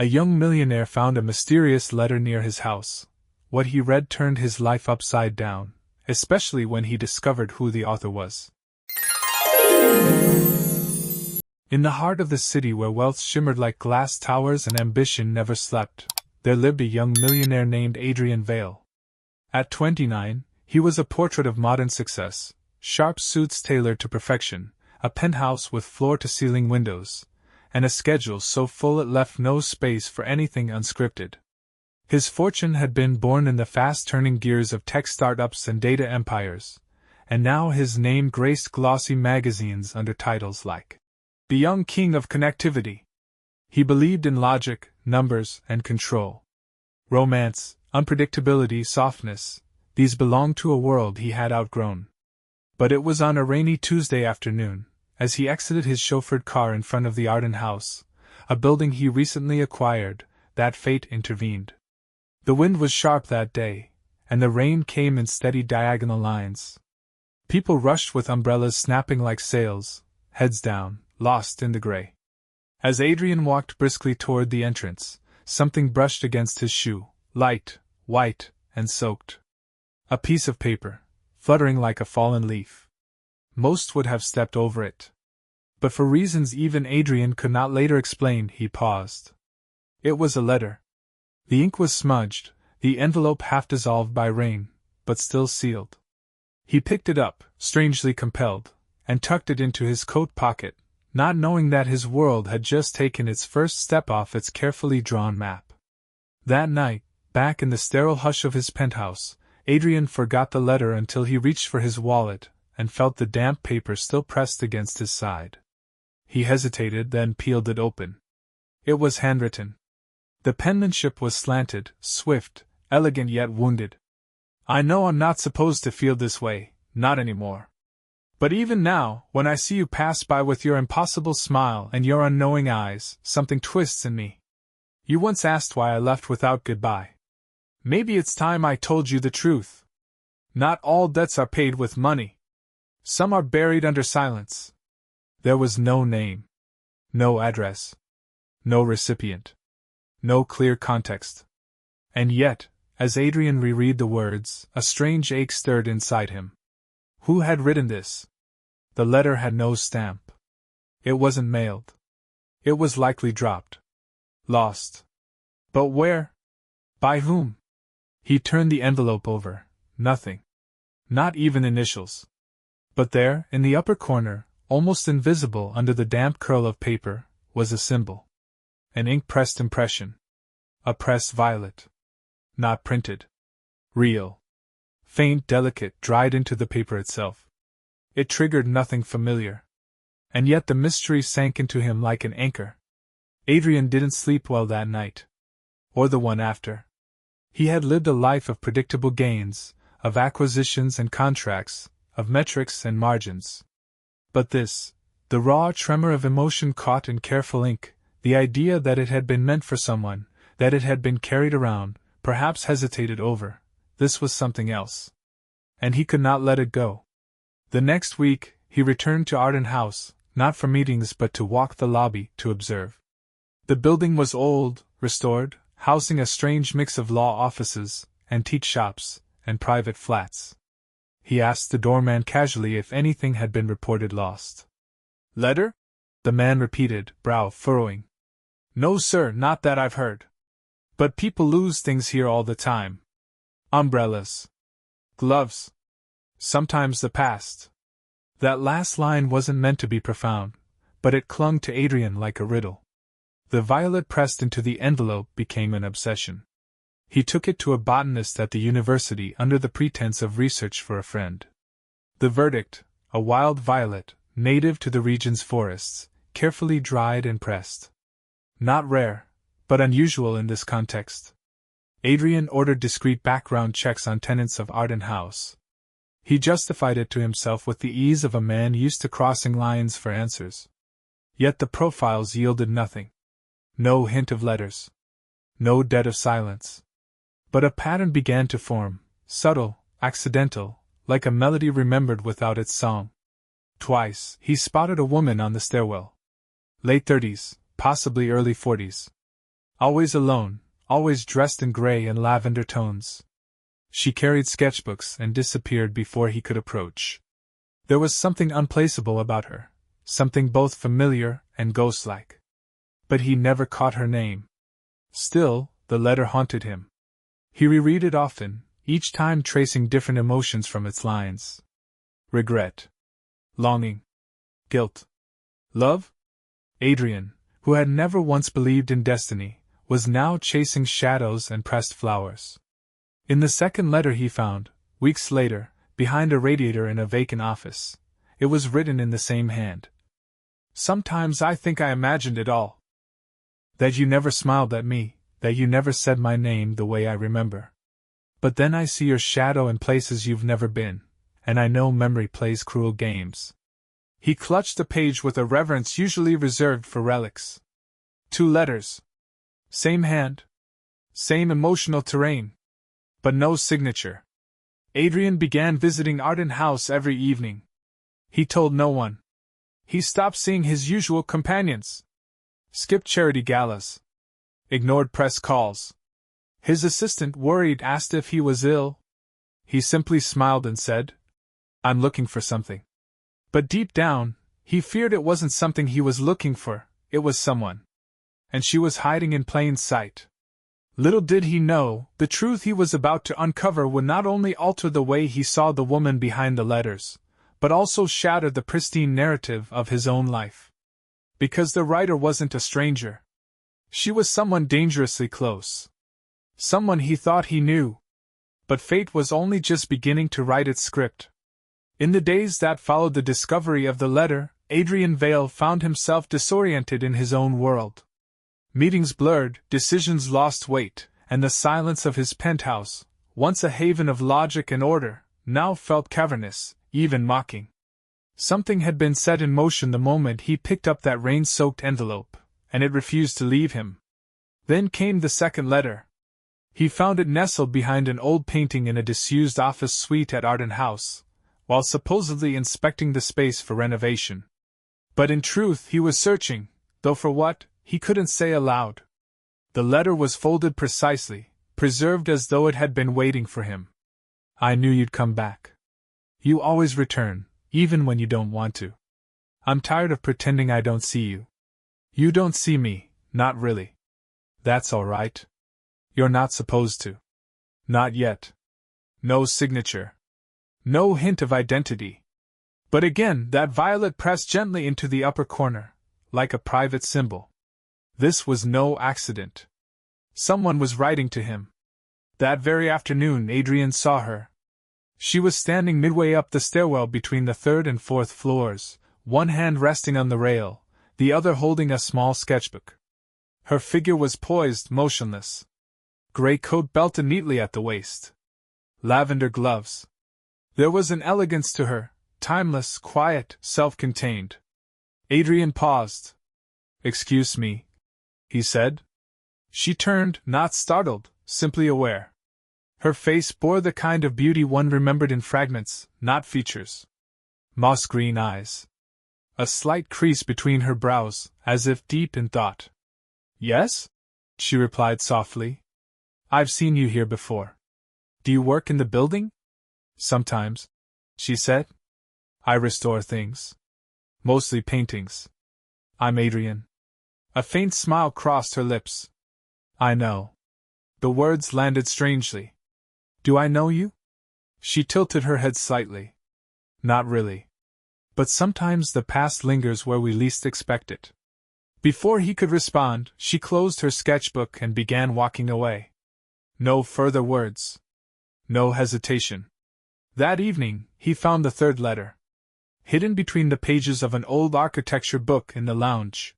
A young millionaire found a mysterious letter near his house. What he read turned his life upside down, especially when he discovered who the author was. In the heart of the city where wealth shimmered like glass towers and ambition never slept, there lived a young millionaire named Adrian Vale. At 29, he was a portrait of modern success, sharp suits tailored to perfection, a penthouse with floor-to-ceiling windows, and a schedule so full it left no space for anything unscripted. His fortune had been born in the fast-turning gears of tech startups and data empires, and now his name graced glossy magazines under titles like The Young King of Connectivity. He believed in logic, numbers, and control. Romance, unpredictability, softness, these belonged to a world he had outgrown. But it was on a rainy Tuesday afternoon, as he exited his chauffeured car in front of the Arden House, a building he recently acquired, that fate intervened. The wind was sharp that day, and the rain came in steady diagonal lines. People rushed with umbrellas snapping like sails, heads down, lost in the gray. As Adrian walked briskly toward the entrance, something brushed against his shoe, light, white, and soaked. A piece of paper, fluttering like a fallen leaf. Most would have stepped over it. But for reasons even Adrian could not later explain, he paused. It was a letter. The ink was smudged, the envelope half dissolved by rain, but still sealed. He picked it up, strangely compelled, and tucked it into his coat pocket, not knowing that his world had just taken its first step off its carefully drawn map. That night, back in the sterile hush of his penthouse, Adrian forgot the letter until he reached for his wallet and felt the damp paper still pressed against his side. He hesitated, then peeled it open. It was handwritten. The penmanship was slanted, swift, elegant yet wounded. I know I'm not supposed to feel this way, not anymore. But even now, when I see you pass by with your impossible smile and your unknowing eyes, something twists in me. You once asked why I left without goodbye. Maybe it's time I told you the truth. Not all debts are paid with money. Some are buried under silence. There was no name, no address, no recipient, no clear context. And yet, as Adrian reread the words, a strange ache stirred inside him. Who had written this? The letter had no stamp. It wasn't mailed. It was likely dropped. Lost. But where? By whom? He turned the envelope over. Nothing. Not even initials. But there, in the upper corner, almost invisible under the damp curl of paper, was a symbol. An ink-pressed impression. A pressed violet. Not printed. Real. Faint, delicate, dried into the paper itself. It triggered nothing familiar. And yet the mystery sank into him like an anchor. Adrian didn't sleep well that night. Or the one after. He had lived a life of predictable gains, of acquisitions and contracts, of metrics and margins. But this, the raw tremor of emotion caught in careful ink, the idea that it had been meant for someone, that it had been carried around, perhaps hesitated over, this was something else. And he could not let it go. The next week, he returned to Arden House, not for meetings but to walk the lobby, to observe. The building was old, restored, housing a strange mix of law offices, antique shops, and private flats. He asked the doorman casually if anything had been reported lost. Letter? The man repeated, brow furrowing. No, sir, not that I've heard. But people lose things here all the time. Umbrellas. Gloves. Sometimes the past. That last line wasn't meant to be profound, but it clung to Adrian like a riddle. The violet pressed into the envelope became an obsession. He took it to a botanist at the university under the pretense of research for a friend. The verdict, a wild violet, native to the region's forests, carefully dried and pressed. Not rare, but unusual in this context. Adrian ordered discreet background checks on tenants of Arden House. He justified it to himself with the ease of a man used to crossing lines for answers. Yet the profiles yielded nothing. No hint of letters. No debt of silence. But a pattern began to form, subtle, accidental, like a melody remembered without its song. Twice, he spotted a woman on the stairwell. Late 30s, possibly early 40s. Always alone, always dressed in gray and lavender tones. She carried sketchbooks and disappeared before he could approach. There was something unplaceable about her, something both familiar and ghost-like. But he never caught her name. Still, the letter haunted him. He reread it often, each time tracing different emotions from its lines. Regret. Longing. Guilt. Love? Adrian, who had never once believed in destiny, was now chasing shadows and pressed flowers. In the second letter he found, weeks later, behind a radiator in a vacant office, it was written in the same hand. Sometimes I think I imagined it all. That you never smiled at me, that you never said my name the way I remember. But then I see your shadow in places you've never been, and I know memory plays cruel games. He clutched the page with a reverence usually reserved for relics. 2 letters. Same hand. Same emotional terrain. But no signature. Adrian began visiting Arden House every evening. He told no one. He stopped seeing his usual companions. Skipped charity galas. Ignored press calls. His assistant, worried, asked if he was ill. He simply smiled and said, "I'm looking for something." But deep down, he feared it wasn't something he was looking for, it was someone. And she was hiding in plain sight. Little did he know, the truth he was about to uncover would not only alter the way he saw the woman behind the letters, but also shatter the pristine narrative of his own life. Because the writer wasn't a stranger. She was someone dangerously close. Someone he thought he knew. But fate was only just beginning to write its script. In the days that followed the discovery of the letter, Adrian Vale found himself disoriented in his own world. Meetings blurred, decisions lost weight, and the silence of his penthouse, once a haven of logic and order, now felt cavernous, even mocking. Something had been set in motion the moment he picked up that rain-soaked envelope, and it refused to leave him. Then came the second letter. He found it nestled behind an old painting in a disused office suite at Arden House, while supposedly inspecting the space for renovation. But in truth he was searching, though for what, he couldn't say aloud. The letter was folded precisely, preserved as though it had been waiting for him. "I knew you'd come back. You always return, even when you don't want to. I'm tired of pretending I don't see you. You don't see me, not really. That's all right. You're not supposed to. Not yet. No signature. No hint of identity." But again that violet pressed gently into the upper corner, like a private symbol. This was no accident. Someone was writing to him. That very afternoon Adrian saw her. She was standing midway up the stairwell between the 3rd and 4th floors, one hand resting on the rail, the other holding a small sketchbook. Her figure was poised, motionless. Gray coat belted neatly at the waist. Lavender gloves. There was an elegance to her, timeless, quiet, self-contained. Adrian paused. "Excuse me," he said. She turned, not startled, simply aware. Her face bore the kind of beauty one remembered in fragments, not features. Moss-green eyes. A slight crease between her brows, as if deep in thought. "Yes?" she replied softly. "I've seen you here before. Do you work in the building?" "Sometimes," she said. "I restore things. Mostly paintings. I'm Adrian." A faint smile crossed her lips. "I know." The words landed strangely. "Do I know you?" She tilted her head slightly. "Not really. But sometimes the past lingers where we least expect it." Before he could respond, she closed her sketchbook and began walking away. No further words. No hesitation. That evening, he found the 3rd letter. Hidden between the pages of an old architecture book in the lounge.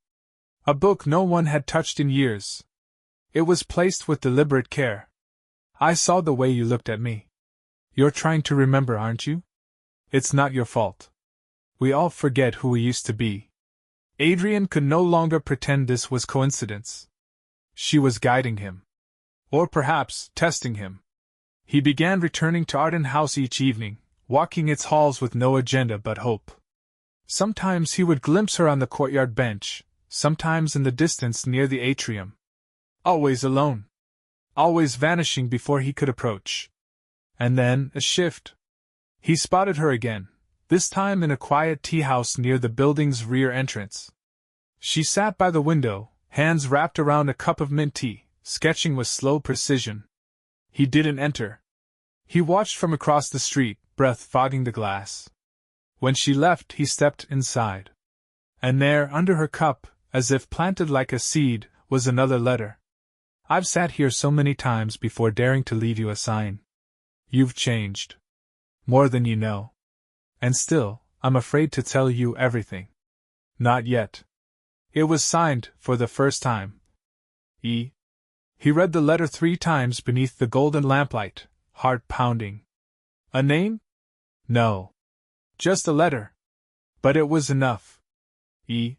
A book no one had touched in years. It was placed with deliberate care. "I saw the way you looked at me. You're trying to remember, aren't you? It's not your fault. We all forget who we used to be." Adrian could no longer pretend this was coincidence. She was guiding him. Or perhaps, testing him. He began returning to Arden House each evening, walking its halls with no agenda but hope. Sometimes he would glimpse her on the courtyard bench, sometimes in the distance near the atrium. Always alone. Always vanishing before he could approach. And then, a shift. He spotted her again, this time in a quiet tea house near the building's rear entrance. She sat by the window, hands wrapped around a cup of mint tea, sketching with slow precision. He didn't enter. He watched from across the street, breath fogging the glass. When she left, he stepped inside. And there, under her cup, as if planted like a seed, was another letter. I've sat here so many times before daring to leave you a sign. You've changed. More than you know. And still, I'm afraid to tell you everything. Not yet. It was signed, for the first time. E. He read the letter 3 times beneath the golden lamplight, heart pounding. A name? No. Just a letter. But it was enough. E.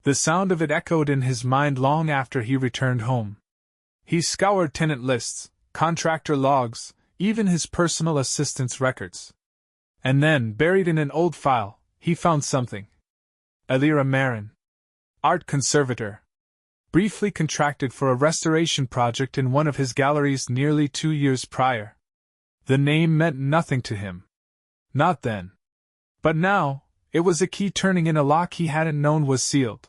The sound of it echoed in his mind long after he returned home. He scoured tenant lists, contractor logs, even his personal assistant's records. And then, buried in an old file, he found something. Elira Marin. Art conservator. Briefly contracted for a restoration project in one of his galleries nearly 2 years prior. The name meant nothing to him. Not then. But now, it was a key turning in a lock he hadn't known was sealed.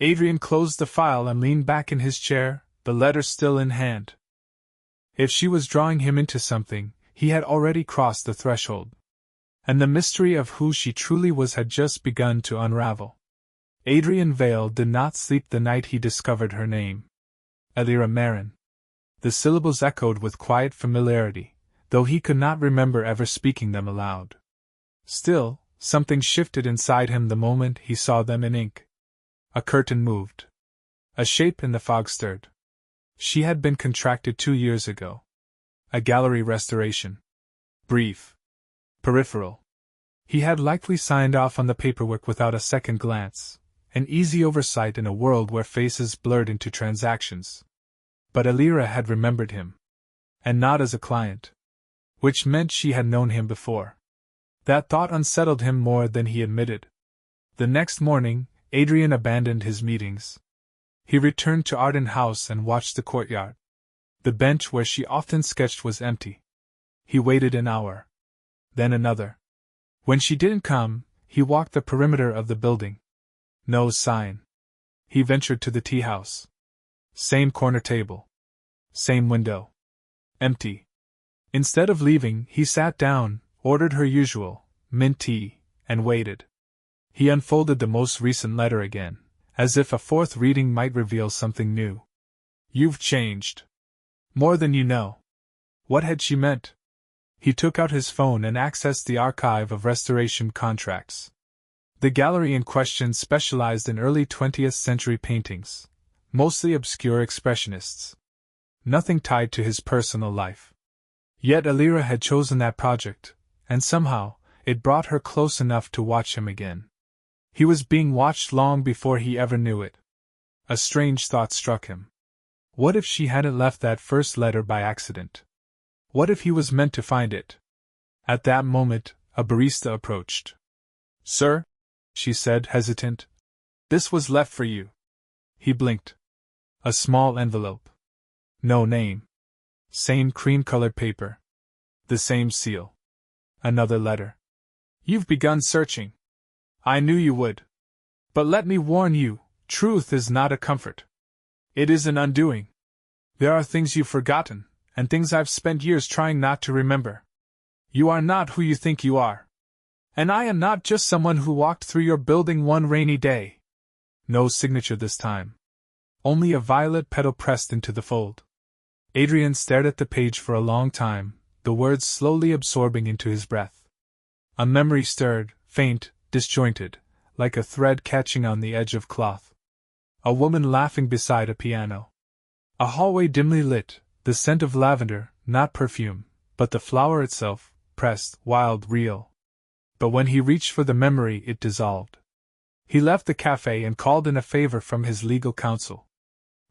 Adrian closed the file and leaned back in his chair, the letter still in hand. If she was drawing him into something, he had already crossed the threshold. And the mystery of who she truly was had just begun to unravel. Adrian Vale did not sleep the night he discovered her name. Elira Marin. The syllables echoed with quiet familiarity, though he could not remember ever speaking them aloud. Still, something shifted inside him the moment he saw them in ink. A curtain moved. A shape in the fog stirred. She had been contracted 2 years ago. A gallery restoration. Brief. Peripheral. He had likely signed off on the paperwork without a second glance, an easy oversight in a world where faces blurred into transactions. But Elira had remembered him. And not as a client. Which meant she had known him before. That thought unsettled him more than he admitted. The next morning, Adrian abandoned his meetings. He returned to Arden House and watched the courtyard. The bench where she often sketched was empty. He waited an hour. Then another. When she didn't come, he walked the perimeter of the building. No sign. He ventured to the tea house. Same corner table. Same window. Empty. Instead of leaving, he sat down, ordered her usual mint tea, and waited. He unfolded the most recent letter again, as if a fourth reading might reveal something new. You've changed. More than you know. What had she meant? He took out his phone and accessed the archive of restoration contracts. The gallery in question specialized in early 20th century paintings, mostly obscure expressionists. Nothing tied to his personal life. Yet Elira had chosen that project, and somehow, it brought her close enough to watch him again. He was being watched long before he ever knew it. A strange thought struck him. What if she hadn't left that first letter by accident? What if he was meant to find it? At that moment, a barista approached. Sir, she said, hesitant. This was left for you. He blinked. A small envelope. No name. Same cream-colored paper. The same seal. Another letter. You've begun searching. I knew you would. But let me warn you, truth is not a comfort. It is an undoing. There are things you've forgotten, and things I've spent years trying not to remember. You are not who you think you are. And I am not just someone who walked through your building one rainy day. No signature this time. Only a violet petal pressed into the fold. Adrian stared at the page for a long time, the words slowly absorbing into his breath. A memory stirred, faint, disjointed, like a thread catching on the edge of cloth. A woman laughing beside a piano. A hallway dimly lit, the scent of lavender, not perfume, but the flower itself, pressed, wild, real. But when he reached for the memory, it dissolved. He left the cafe and called in a favor from his legal counsel.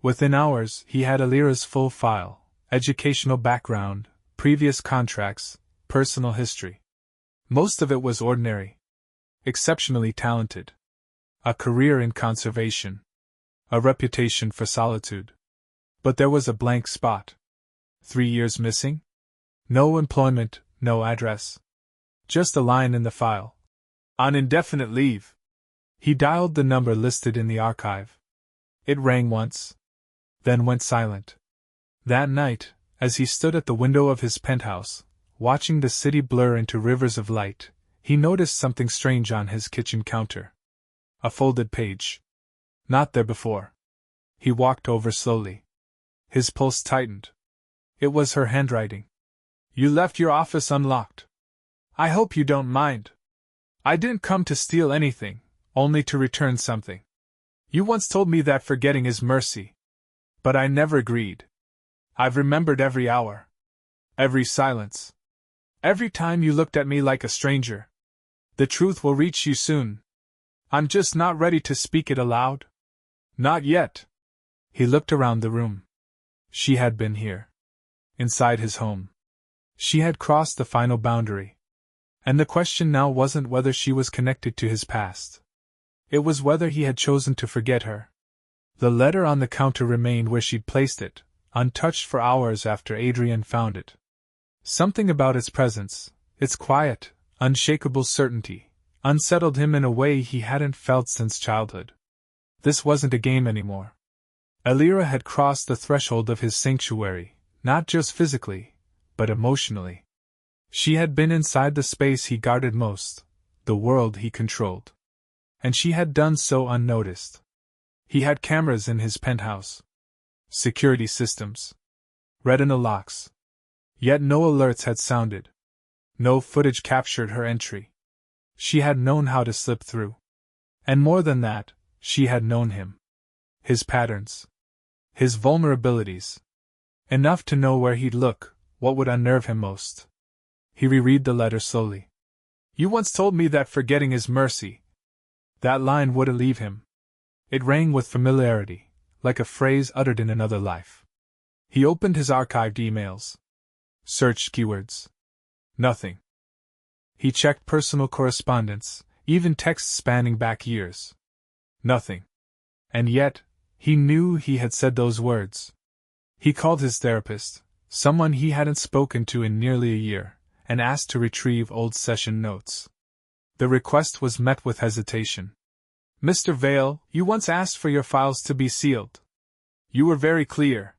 Within hours, he had Elira's full file, educational background, previous contracts, personal history. Most of it was ordinary. Exceptionally talented. A career in conservation. A reputation for solitude. But there was a blank spot. 3 years missing? No employment, no address. Just a line in the file. On indefinite leave. He dialed the number listed in the archive. It rang once, then went silent. That night, as he stood at the window of his penthouse, watching the city blur into rivers of light, he noticed something strange on his kitchen counter. A folded page. Not there before. He walked over slowly. His pulse tightened. It was her handwriting. You left your office unlocked. I hope you don't mind. I didn't come to steal anything, only to return something. You once told me that forgetting is mercy. But I never agreed. I've remembered every hour. Every silence. Every time you looked at me like a stranger. The truth will reach you soon. I'm just not ready to speak it aloud. Not yet. He looked around the room. She had been here. Inside his home. She had crossed the final boundary. And the question now wasn't whether she was connected to his past. It was whether he had chosen to forget her. The letter on the counter remained where she'd placed it, untouched for hours after Adrian found it. Something about its presence, its quiet, unshakable certainty, unsettled him in a way he hadn't felt since childhood. This wasn't a game anymore. Elira had crossed the threshold of his sanctuary, not just physically, but emotionally. She had been inside the space he guarded most, the world he controlled. And she had done so unnoticed. He had cameras in his penthouse. Security systems. Retina locks. Yet no alerts had sounded. No footage captured her entry. She had known how to slip through. And more than that, she had known him. His patterns. His vulnerabilities. Enough to know where he'd look, what would unnerve him most. He reread the letter slowly. You once told me that forgetting is mercy. That line wouldn't leave him. It rang with familiarity, like a phrase uttered in another life. He opened his archived emails. Searched keywords. Nothing. He checked personal correspondence, even texts spanning back years. Nothing. And yet, he knew he had said those words. He called his therapist, someone he hadn't spoken to in nearly a year, and asked to retrieve old session notes. The request was met with hesitation. Mr. Vale, you once asked for your files to be sealed. You were very clear.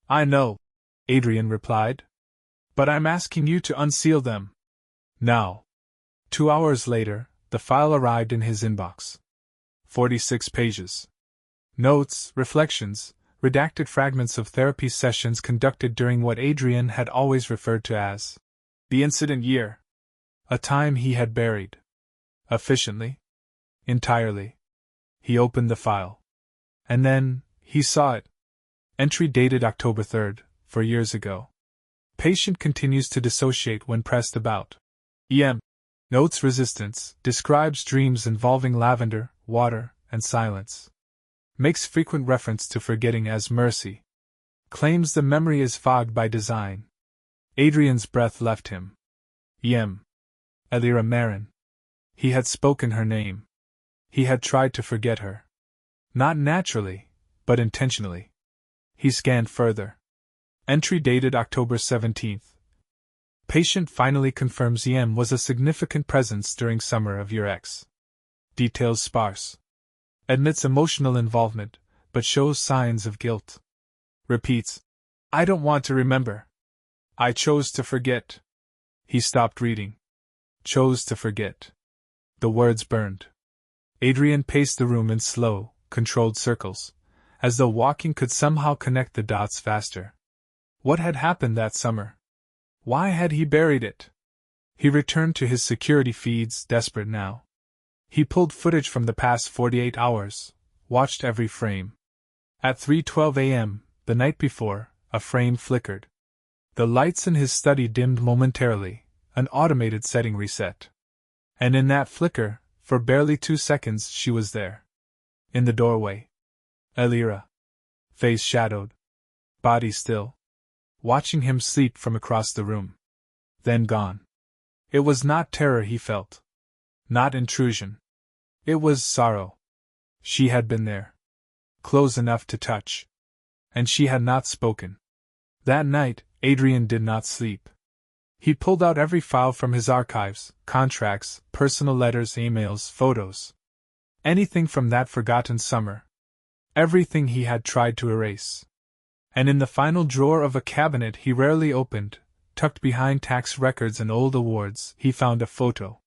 I know, Adrian replied. But I'm asking you to unseal them. Now. 2 hours later, the file arrived in his inbox. 46 pages. Notes, reflections, redacted fragments of therapy sessions conducted during what Adrian had always referred to as the incident year. A time he had buried. Efficiently. Entirely. He opened the file. And then, he saw it. Entry dated October 3rd, 4 years ago. Patient continues to dissociate when pressed about. EM. Notes resistance, describes dreams involving lavender, water, and silence. Makes frequent reference to forgetting as mercy. Claims the memory is fogged by design. Adrian's breath left him. EM. Elira Marin. He had spoken her name. He had tried to forget her. Not naturally, but intentionally. He scanned further. Entry dated October 17th. Patient finally confirms EM was a significant presence during summer of year X. Details sparse. Admits emotional involvement, but shows signs of guilt. Repeats, I don't want to remember. I chose to forget. He stopped reading. Chose to forget. The words burned. Adrian paced the room in slow, controlled circles, as though walking could somehow connect the dots faster. What had happened that summer? Why had he buried it? He returned to his security feeds, desperate now. He pulled footage from the past 48 hours, watched every frame. At 3:12 a.m., the night before, a frame flickered. The lights in his study dimmed momentarily, an automated setting reset. And in that flicker, for barely 2 seconds, she was there. In the doorway. Elira. Face shadowed. Body still. Watching him sleep from across the room. Then gone. It was not terror he felt. Not intrusion. It was sorrow. She had been there. Close enough to touch. And she had not spoken. That night, Adrian did not sleep. He pulled out every file from his archives, contracts, personal letters, emails, photos. Anything from that forgotten summer. Everything he had tried to erase. And in the final drawer of a cabinet he rarely opened, tucked behind tax records and old awards, he found a photo.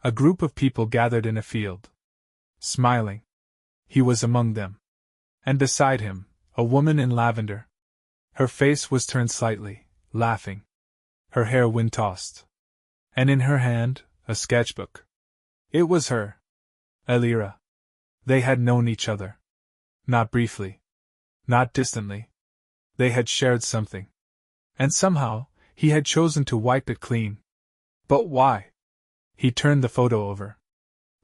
A group of people gathered in a field. Smiling. He was among them. And beside him, a woman in lavender. Her face was turned slightly, laughing. Her hair wind-tossed. And in her hand, a sketchbook. It was her. Elira. They had known each other. Not briefly. Not distantly. They had shared something. And somehow, he had chosen to wipe it clean. But why? He turned the photo over.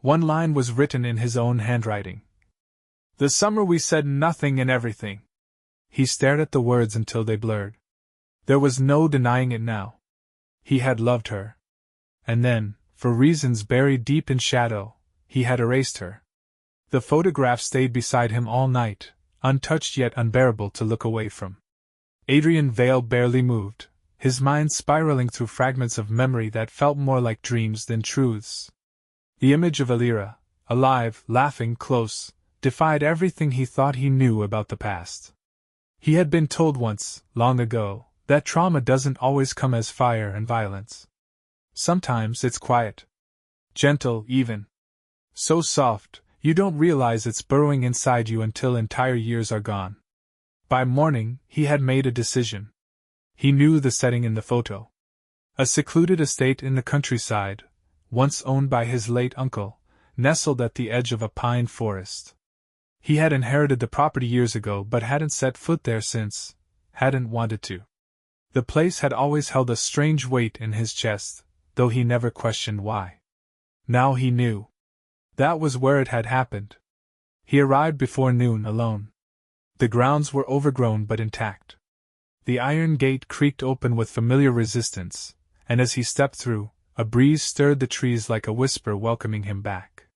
One line was written in his own handwriting. The summer we said nothing and everything. He stared at the words until they blurred. There was no denying it now. He had loved her. And then, for reasons buried deep in shadow, he had erased her. The photograph stayed beside him all night, untouched yet unbearable to look away from. Adrian Vale barely moved, his mind spiraling through fragments of memory that felt more like dreams than truths. The image of Elira, alive, laughing, close, defied everything he thought he knew about the past. He had been told once, long ago, that trauma doesn't always come as fire and violence. Sometimes it's quiet. Gentle, even. So soft, you don't realize it's burrowing inside you until entire years are gone. By morning, he had made a decision. He knew the setting in the photo. A secluded estate in the countryside, once owned by his late uncle, nestled at the edge of a pine forest. He had inherited the property years ago but hadn't set foot there since, hadn't wanted to. The place had always held a strange weight in his chest, though he never questioned why. Now he knew. That was where it had happened. He arrived before noon alone. The grounds were overgrown but intact. The iron gate creaked open with familiar resistance, and as he stepped through, a breeze stirred the trees like a whisper welcoming him back.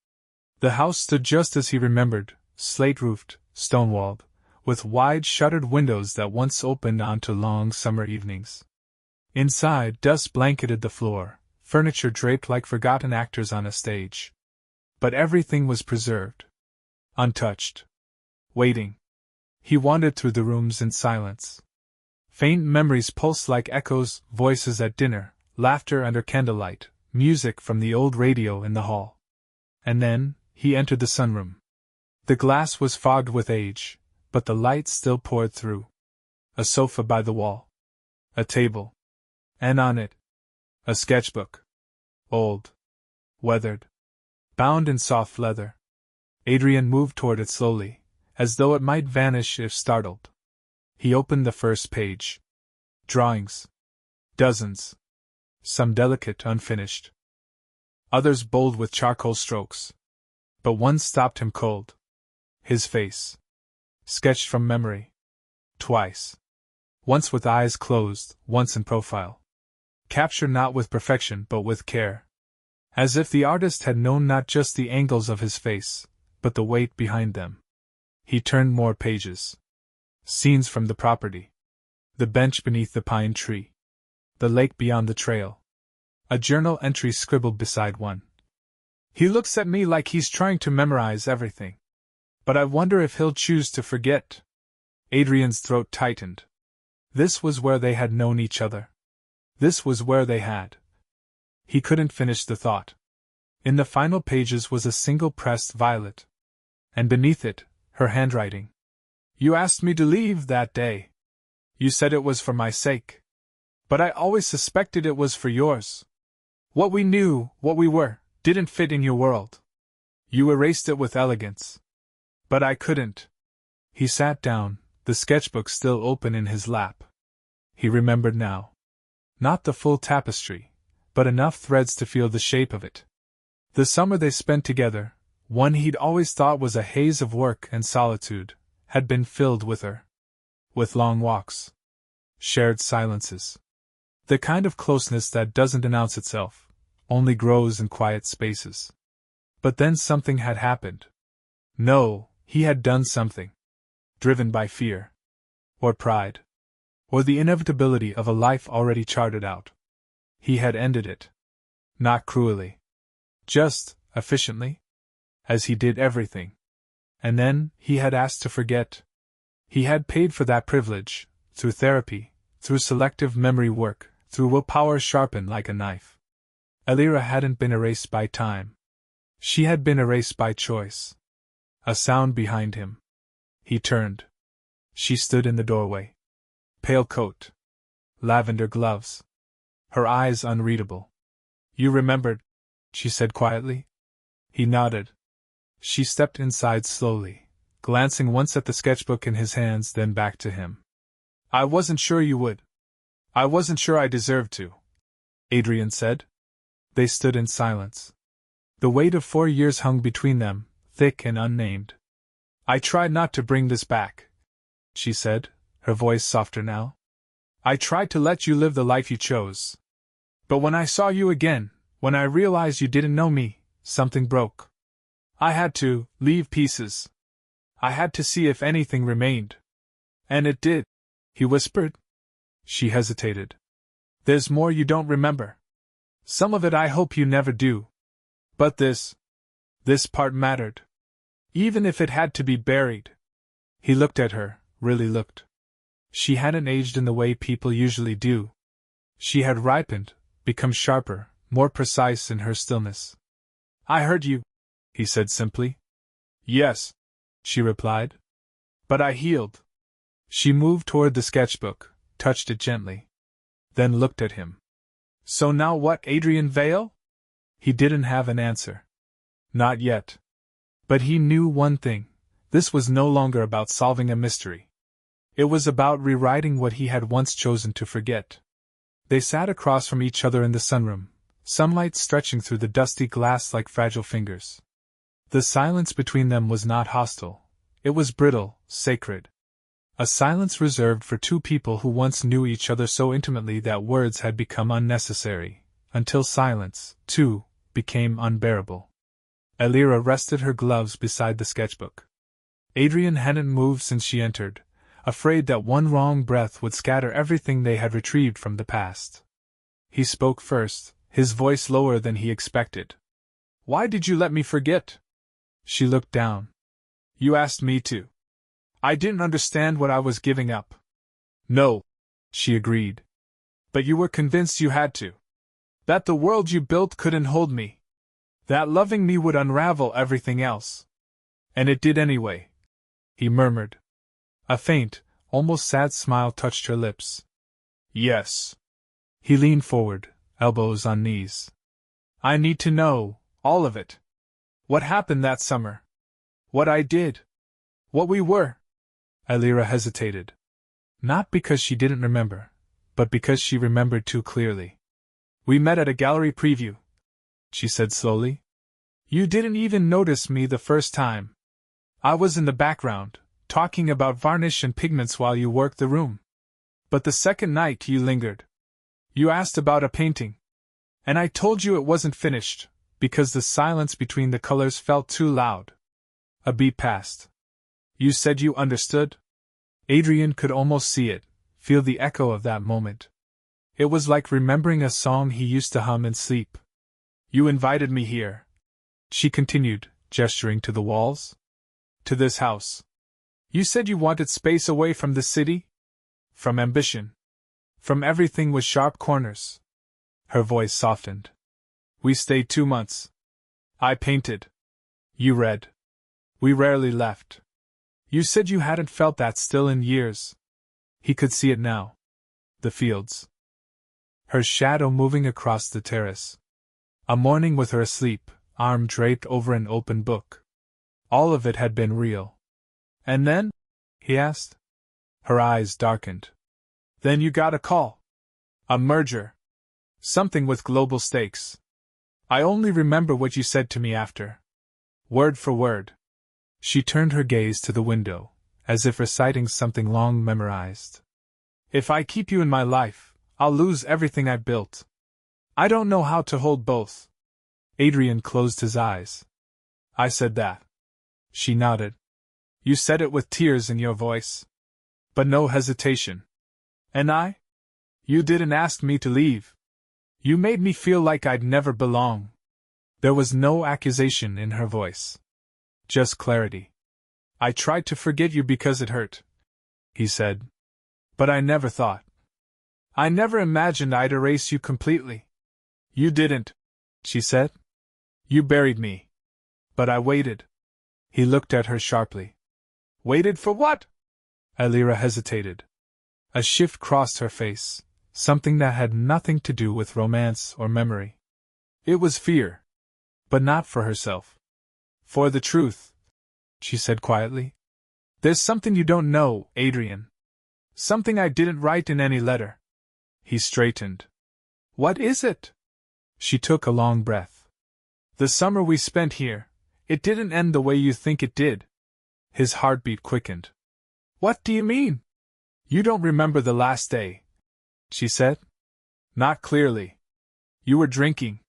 The house stood just as he remembered, slate-roofed, stone-walled, with wide shuttered windows that once opened onto long summer evenings. Inside, dust blanketed the floor, furniture draped like forgotten actors on a stage. But everything was preserved. Untouched. Waiting. He wandered through the rooms in silence. Faint memories pulsed like echoes, voices at dinner, laughter under candlelight, music from the old radio in the hall. And then, he entered the sunroom. The glass was fogged with age, but the light still poured through. A sofa by the wall. A table. And on it, a sketchbook. Old. Weathered. Bound in soft leather. Adrian moved toward it slowly, as though it might vanish if startled. He opened the first page. Drawings. Dozens. Some delicate, unfinished. Others bold with charcoal strokes. But one stopped him cold. His face. Sketched from memory. Twice. Once with eyes closed, once in profile. Captured not with perfection but with care. As if the artist had known not just the angles of his face, but the weight behind them. He turned more pages. Scenes from the property. The bench beneath the pine tree. The lake beyond the trail. A journal entry scribbled beside one. He looks at me like he's trying to memorize everything. But I wonder if he'll choose to forget. Adrian's throat tightened. This was where they had known each other. This was where they had. He couldn't finish the thought. In the final pages was a single pressed violet. And beneath it, her handwriting. You asked me to leave that day. You said it was for my sake. But I always suspected it was for yours. What we knew, what we were, didn't fit in your world. You erased it with elegance. But I couldn't. He sat down, the sketchbook still open in his lap. He remembered now. Not the full tapestry, but enough threads to feel the shape of it. The summer they spent together, one he'd always thought was a haze of work and solitude, had been filled with her. With long walks. Shared silences. The kind of closeness that doesn't announce itself, only grows in quiet spaces. But then something had happened. No, he had done something. Driven by fear. Or pride. Or the inevitability of a life already charted out. He had ended it. Not cruelly. Just, efficiently. As he did everything. And then, he had asked to forget. He had paid for that privilege, through therapy, through selective memory work, through willpower sharpened like a knife. Elira hadn't been erased by time. She had been erased by choice. A sound behind him. He turned. She stood in the doorway. Pale coat. Lavender gloves. Her eyes unreadable. You remembered, she said quietly. He nodded. She stepped inside slowly, glancing once at the sketchbook in his hands, then back to him. I wasn't sure you would. I wasn't sure I deserved to, Adrian said. They stood in silence. The weight of 4 years hung between them, thick and unnamed. I tried not to bring this back, she said, her voice softer now. I tried to let you live the life you chose. But when I saw you again, when I realized you didn't know me, something broke. I had to leave pieces. I had to see if anything remained. And it did, he whispered. She hesitated. There's more you don't remember. Some of it I hope you never do. But this part mattered. Even if it had to be buried. He looked at her, really looked. She hadn't aged in the way people usually do. She had ripened, become sharper, more precise in her stillness. I heard you, he said simply. Yes, she replied. But I healed. She moved toward the sketchbook, touched it gently. Then looked at him. So now what, Adrian Vale? He didn't have an answer. Not yet. But he knew one thing. This was no longer about solving a mystery. It was about rewriting what he had once chosen to forget. They sat across from each other in the sunroom, sunlight stretching through the dusty glass like fragile fingers. The silence between them was not hostile. It was brittle, sacred. A silence reserved for two people who once knew each other so intimately that words had become unnecessary, until silence, too, became unbearable. Elira rested her gloves beside the sketchbook. Adrian hadn't moved since she entered, afraid that one wrong breath would scatter everything they had retrieved from the past. He spoke first, his voice lower than he expected. Why did you let me forget? She looked down. You asked me to. I didn't understand what I was giving up. No, she agreed. But you were convinced you had to. That the world you built couldn't hold me. That loving me would unravel everything else. And it did anyway, he murmured. A faint, almost sad smile touched her lips. Yes. He leaned forward, elbows on knees. I need to know, all of it. What happened that summer? What I did? What we were? Elira hesitated. Not because she didn't remember, but because she remembered too clearly. We met at a gallery preview, she said slowly. You didn't even notice me the first time. I was in the background, talking about varnish and pigments while you worked the room. But the second night you lingered. You asked about a painting. And I told you it wasn't finished, because the silence between the colors felt too loud. A beat passed. You said you understood? Adrian could almost see it, feel the echo of that moment. It was like remembering a song he used to hum in sleep. You invited me here, she continued, gesturing to the walls. To this house. You said you wanted space away from the city? From ambition. From everything with sharp corners. Her voice softened. We stayed 2 months. I painted. You read. We rarely left. You said you hadn't felt that still in years. He could see it now. The fields. Her shadow moving across the terrace. A morning with her asleep, arm draped over an open book. All of it had been real. And then? He asked. Her eyes darkened. Then you got a call. A merger. Something with global stakes. I only remember what you said to me after. Word for word. She turned her gaze to the window, as if reciting something long memorized. If I keep you in my life, I'll lose everything I built. I don't know how to hold both. Adrian closed his eyes. I said that. She nodded. You said it with tears in your voice. But no hesitation. And I? You didn't ask me to leave. You made me feel like I'd never belong. There was no accusation in her voice. Just clarity. I tried to forget you because it hurt, he said. But I never thought. I never imagined I'd erase you completely. You didn't, she said. You buried me. But I waited. He looked at her sharply. Waited for what? Alira hesitated. A shift crossed her face, something that had nothing to do with romance or memory. It was fear. But not for herself. For the truth, she said quietly. There's something you don't know, Adrian. Something I didn't write in any letter. He straightened. What is it? She took a long breath. The summer we spent here, it didn't end the way you think it did. His heartbeat quickened. What do you mean? You don't remember the last day, she said. Not clearly. You were drinking.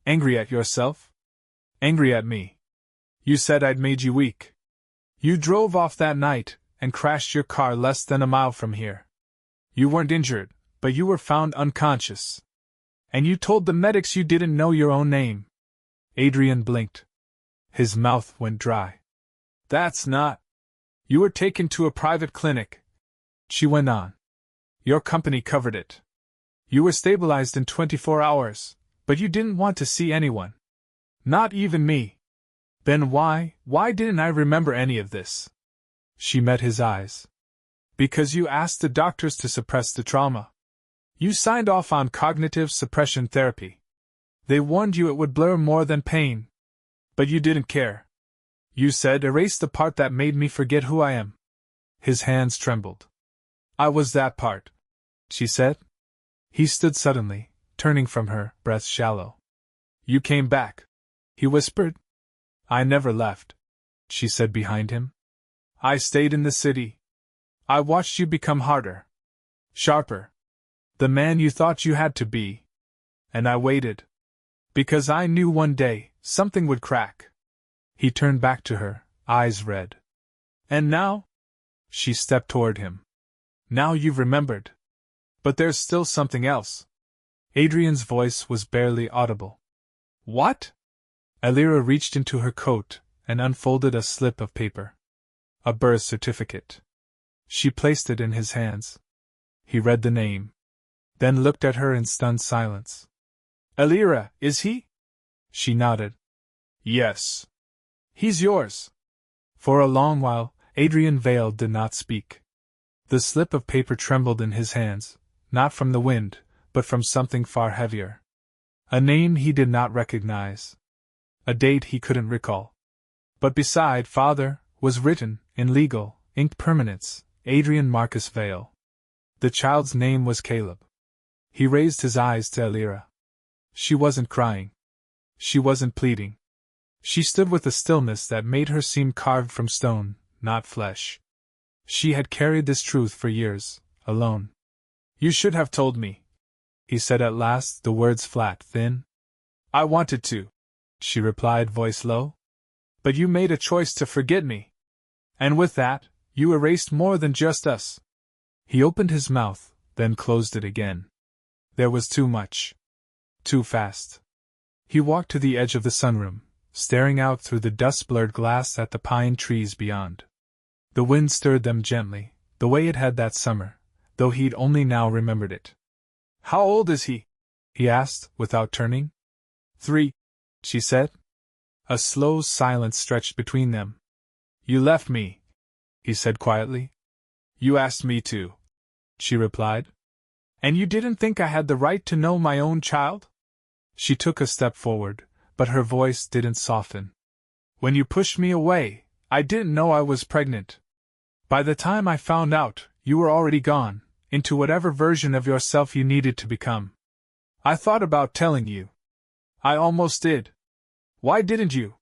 Angry at yourself? Angry at me. You said I'd made you weak. You drove off that night and crashed your car less than a mile from here. You weren't injured, but you were found unconscious. And you told the medics you didn't know your own name. Adrian blinked. His mouth went dry. That's not. You were taken to a private clinic, she went on. Your company covered it. You were stabilized in 24 hours, but you didn't want to see anyone. Not even me. Then why didn't I remember any of this? She met his eyes. Because you asked the doctors to suppress the trauma. You signed off on cognitive suppression therapy. They warned you it would blur more than pain. But you didn't care. You said, erase the part that made me forget who I am. His hands trembled. I was that part, she said. He stood suddenly, turning from her, breath shallow. You came back, he whispered. I never left, she said behind him. I stayed in the city. I watched you become harder. Sharper. The man you thought you had to be. And I waited. Because I knew one day, something would crack. He turned back to her, eyes red. And now? She stepped toward him. Now you've remembered. But there's still something else. Adrian's voice was barely audible. What? Alira reached into her coat and unfolded a slip of paper. A birth certificate. She placed it in his hands. He read the name. Then looked at her in stunned silence. Alira, is he? She nodded. Yes. He's yours. For a long while, Adrian Vale did not speak. The slip of paper trembled in his hands, not from the wind, but from something far heavier. A name he did not recognize. A date he couldn't recall. But beside father was written, in legal, inked permanence, Adrian Marcus Vale. The child's name was Caleb. He raised his eyes to Alira. She wasn't crying. She wasn't pleading. She stood with a stillness that made her seem carved from stone, not flesh. She had carried this truth for years, alone. You should have told me, he said at last, the words flat, thin. I wanted to, she replied, voice low. But you made a choice to forget me. And with that, you erased more than just us. He opened his mouth, then closed it again. There was too much. Too fast. He walked to the edge of the sunroom, staring out through the dust-blurred glass at the pine trees beyond. The wind stirred them gently, the way it had that summer, though he'd only now remembered it. How old is he? He asked, without turning. 3, she said. A slow silence stretched between them. You left me, he said quietly. You asked me to, she replied. And you didn't think I had the right to know my own child? She took a step forward, but her voice didn't soften. When you pushed me away, I didn't know I was pregnant. By the time I found out, you were already gone, into whatever version of yourself you needed to become. I thought about telling you. I almost did. Why didn't you?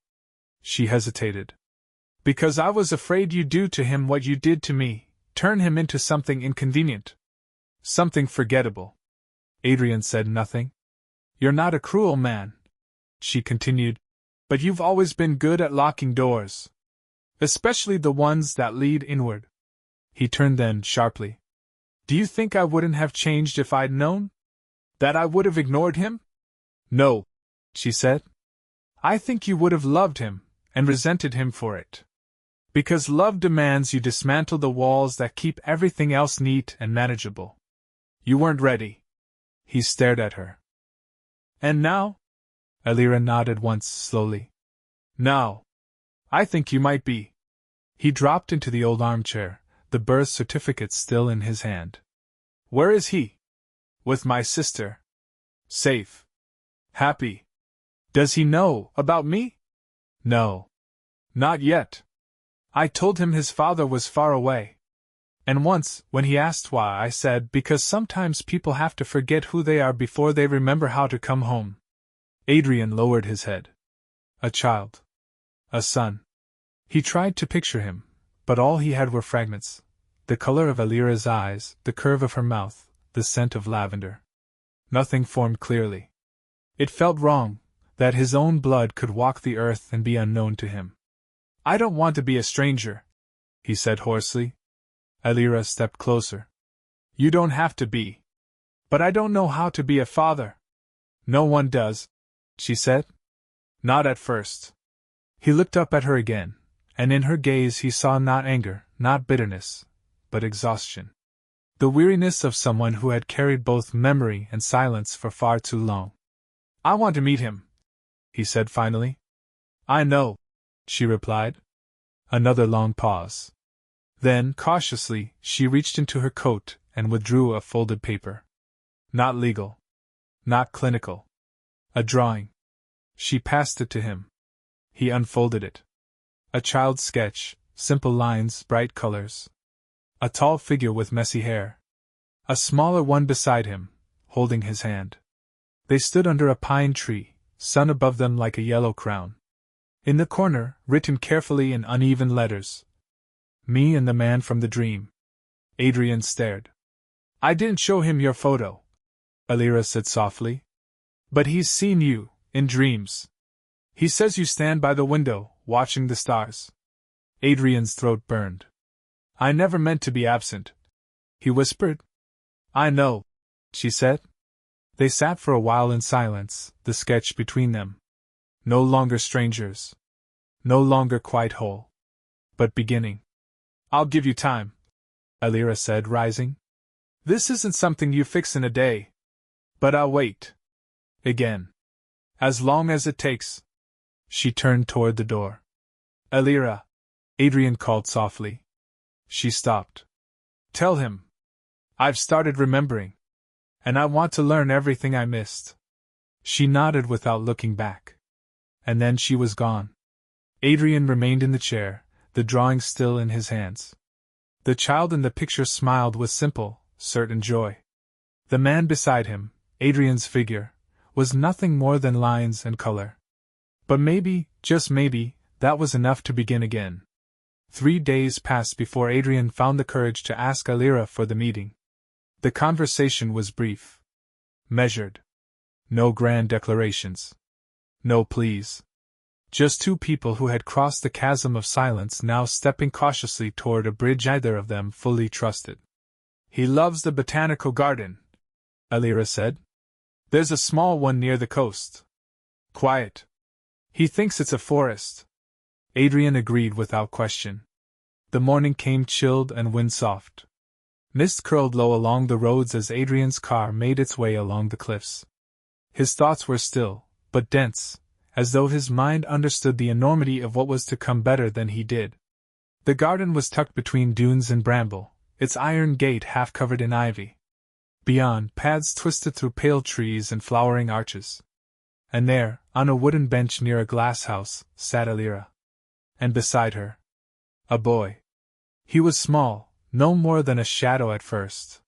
She hesitated. Because I was afraid you'd do to him what you did to me, turn him into something inconvenient. Something forgettable. Adrian said nothing. You're not a cruel man, she continued, but you've always been good at locking doors. Especially the ones that lead inward. He turned then, sharply. Do you think I wouldn't have changed if I'd known? That I would have ignored him? No, she said. I think you would have loved him, and resented him for it. Because love demands you dismantle the walls that keep everything else neat and manageable. You weren't ready. He stared at her. And now? Alira nodded once, slowly. Now. I think you might be. He dropped into the old armchair, the birth certificate still in his hand. Where is he? With my sister. Safe. Happy. Does he know about me? No. Not yet. I told him his father was far away. And once, when he asked why, I said, because sometimes people have to forget who they are before they remember how to come home. Adrian lowered his head. A child. A son. He tried to picture him, but all he had were fragments. The color of Alira's eyes, the curve of her mouth, the scent of lavender. Nothing formed clearly. It felt wrong, that his own blood could walk the earth and be unknown to him. I don't want to be a stranger, he said hoarsely. Alira stepped closer. You don't have to be. But I don't know how to be a father. No one does, she said. Not at first. He looked up at her again, and in her gaze he saw not anger, not bitterness, but exhaustion. The weariness of someone who had carried both memory and silence for far too long. I want to meet him, he said finally. I know, she replied. Another long pause. Then, cautiously, she reached into her coat and withdrew a folded paper. Not legal. Not clinical. A drawing. She passed it to him. He unfolded it. A child's sketch, simple lines, bright colors. A tall figure with messy hair. A smaller one beside him, holding his hand. They stood under a pine tree, sun above them like a yellow crown. In the corner, written carefully in uneven letters, Me and the man from the dream. Adrian stared. I didn't show him your photo, Alira said softly. But he's seen you, in dreams. He says you stand by the window, watching the stars. Adrian's throat burned. I never meant to be absent, he whispered. I know, she said. They sat for a while in silence, the sketch between them. No longer strangers. No longer quite whole. But beginning. I'll give you time, Alira said, rising. This isn't something you fix in a day. But I'll wait. Again. As long as it takes. She turned toward the door. Alira, Adrian called softly. She stopped. Tell him. I've started remembering. And I want to learn everything I missed. She nodded without looking back. And then she was gone. Adrian remained in the chair, the drawing still in his hands. The child in the picture smiled with simple, certain joy. The man beside him, Adrian's figure, was nothing more than lines and color. But maybe, just maybe, that was enough to begin again. 3 days passed before Adrian found the courage to ask Alira for the meeting. The conversation was brief. Measured. No grand declarations. No pleas. Just two people who had crossed the chasm of silence now stepping cautiously toward a bridge either of them fully trusted. He loves the botanical garden, Alira said. There's a small one near the coast. Quiet. He thinks it's a forest. Adrian agreed without question. The morning came chilled and wind-soft. Mist curled low along the roads as Adrian's car made its way along the cliffs. His thoughts were still, but dense, as though his mind understood the enormity of what was to come better than he did. The garden was tucked between dunes and bramble, its iron gate half covered in ivy. Beyond, paths twisted through pale trees and flowering arches. And there, on a wooden bench near a glass house, sat Alira. And beside her, a boy. He was small, no more than a shadow at first.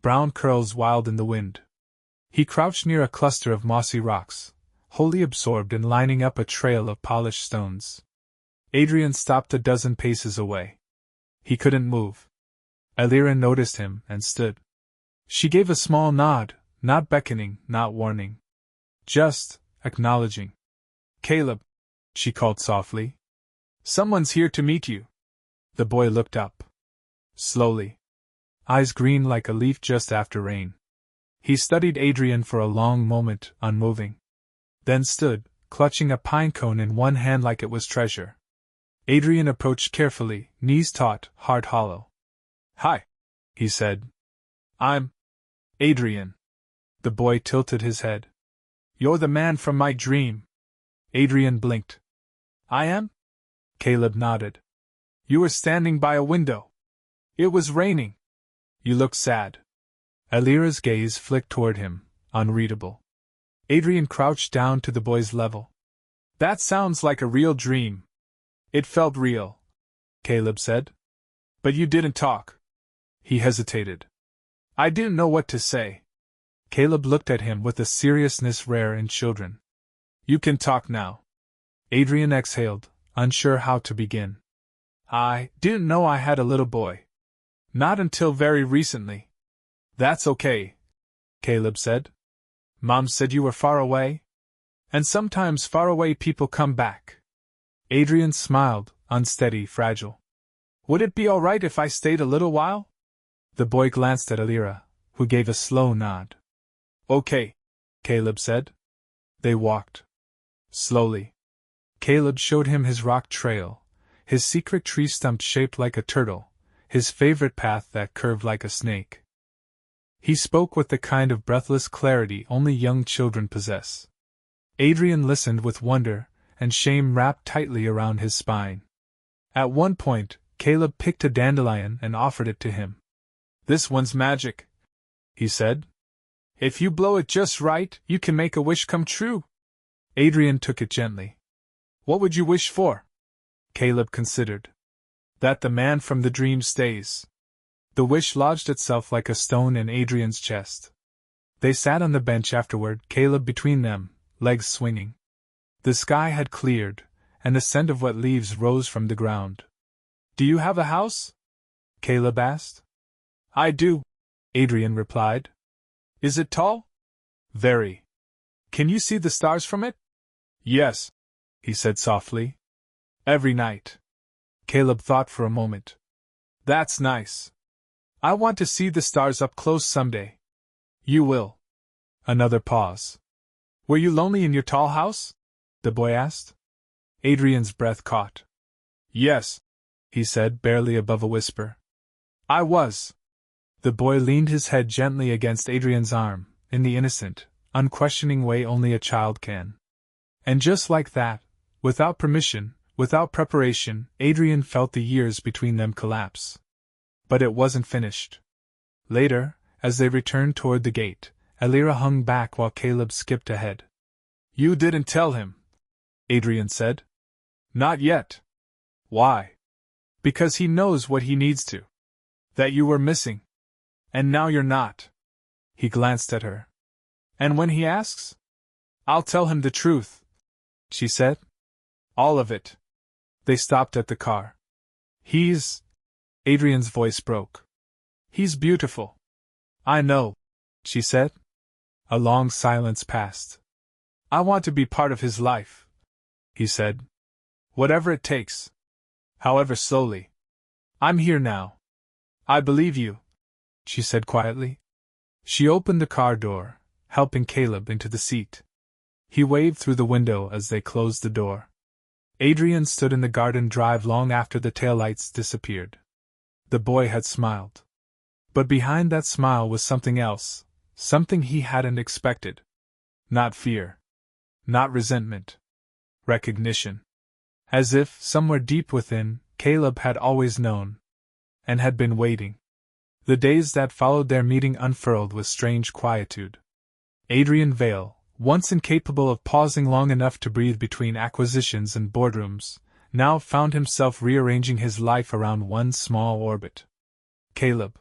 Brown curls wild in the wind. He crouched near a cluster of mossy rocks, wholly absorbed in lining up a trail of polished stones. Adrian stopped a dozen paces away. He couldn't move. Alira noticed him and stood. She gave a small nod, not beckoning, not warning. Just acknowledging. Caleb, she called softly. Someone's here to meet you. The boy looked up. slowly. Eyes green like a leaf just after rain. He studied Adrian for a long moment, unmoving. Then stood, clutching a pine cone in one hand like it was treasure. Adrian approached carefully, knees taut, heart hollow. "Hi," he said. "I'm Adrian." The boy tilted his head. "You're the man from my dream." Adrian blinked. "I am?" Caleb nodded. "You were standing by a window. It was raining. You looked sad." Alira's gaze flicked toward him, unreadable. Adrian crouched down to the boy's level. "That sounds like a real dream." "It felt real," Caleb said. "But you didn't talk." He hesitated. "I didn't know what to say." Caleb looked at him with a seriousness rare in children. "You can talk now." Adrian exhaled, unsure how to begin. "I didn't know I had a little boy. Not until very recently." "That's okay," Caleb said. "Mom said you were far away? And sometimes faraway people come back." Adrian smiled, unsteady, fragile. "Would it be all right if I stayed a little while?" The boy glanced at Alira, who gave a slow nod. "Okay," Caleb said. They walked. Slowly. Caleb showed him his rock trail, his secret tree stump shaped like a turtle, his favorite path that curved like a snake. He spoke with the kind of breathless clarity only young children possess. Adrian listened with wonder, and shame wrapped tightly around his spine. At one point, Caleb picked a dandelion and offered it to him. "This one's magic," he said. "If you blow it just right, you can make a wish come true." Adrian took it gently. "What would you wish for?" Caleb considered. "That the man from the dream stays." The wish lodged itself like a stone in Adrian's chest. They sat on the bench afterward, Caleb between them, legs swinging. The sky had cleared, and the scent of wet leaves rose from the ground. "Do you have a house?" Caleb asked. "I do," Adrian replied. "Is it tall?" "Very." "Can you see the stars from it?" "Yes," he said softly. "Every night." Caleb thought for a moment. "That's nice. I want to see the stars up close someday." "You will." Another pause. "Were you lonely in your tall house?" the boy asked. Adrian's breath caught. "Yes," he said, barely above a whisper. "I was." The boy leaned his head gently against Adrian's arm, in the innocent, unquestioning way only a child can. And just like that, without permission, without preparation, Adrian felt the years between them collapse. But it wasn't finished. Later, as they returned toward the gate, Alira hung back while Caleb skipped ahead. "You didn't tell him," Adrian said. "Not yet." "Why?" "Because he knows what he needs to. That you were missing. And now you're not." He glanced at her. "And when he asks?" "I'll tell him the truth," she said. "All of it." They stopped at the car. "He's..." Adrian's voice broke. "He's beautiful." "I know," she said. A long silence passed. "I want to be part of his life," he said. "Whatever it takes. However slowly. I'm here now." "I believe you," she said quietly. She opened the car door, helping Caleb into the seat. He waved through the window as they closed the door. Adrian stood in the garden drive long after the taillights disappeared. The boy had smiled. But behind that smile was something else, something he hadn't expected. Not fear. Not resentment. Recognition. As if, somewhere deep within, Caleb had always known. And had been waiting. The days that followed their meeting unfurled with strange quietude. Adrian Vale, once incapable of pausing long enough to breathe between acquisitions and boardrooms, now found himself rearranging his life around one small orbit. Caleb.